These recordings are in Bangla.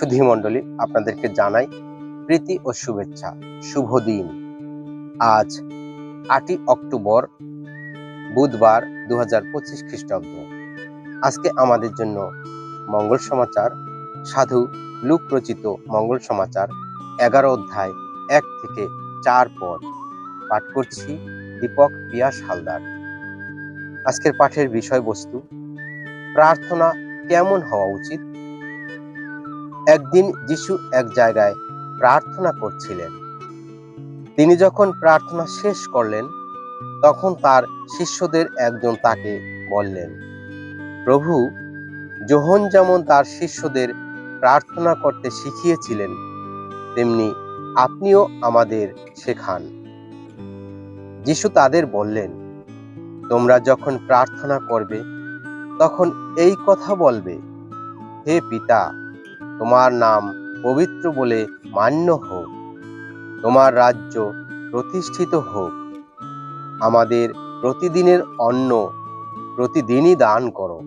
সুধী মণ্ডলী, আপনাদেরকে জানাই প্রীতি ও শুভেচ্ছা। শুভ দিন। আজ 8ই অক্টোবর, বুধবার, 2025 খ্রিস্টাব্দ। আজকে আমাদের জন্য মঙ্গল সমাচার, সাধু লুক রচিত মঙ্গল সমাচার 11 অধ্যায় 1 থেকে 4 পদ পাঠ করছি। দীপক পিয়াস হালদার। আজকের পাঠের বিষয়বস্তু, প্রার্থনা কেমন হওয়া উচিত। একদিন যিশু এক জায়গায় প্রার্থনা করছিলেন। তিনি যখন প্রার্থনা শেষ করলেন, তখন তার শিষ্যদের একজন তাকে বললেন, প্রভু, যোহন যেমন তার শিষ্যদের প্রার্থনা করতে শিখিয়েছিলেন, তেমনি আপনিও আমাদের শেখান। যিশু তাদের বললেন, তোমরা যখন প্রার্থনা করবে, তখন এই কথা বলবে, হে পিতা, তোমার নাম পবিত্র বলে মান্য হোক, তোমার রাজ্য প্রতিষ্ঠিত হোক, আমাদের প্রতিদিনের অন্ন প্রতিদিনই দান করো,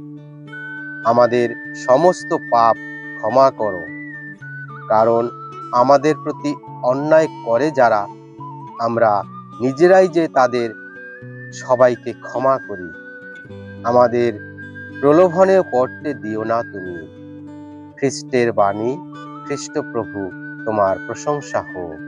আমাদের সমস্ত পাপ ক্ষমা করো, কারণ আমাদের প্রতি অন্যায় করে যারা, আমরা নিজেরাই যে তাদের সবাইকে ক্ষমা করি। আমাদের প্রলোভনে পড়তে দিও না তুমি। খ্রিস্টের বাণী। খ্রিস্ট প্রভু, তোমার প্রশংসা হোক।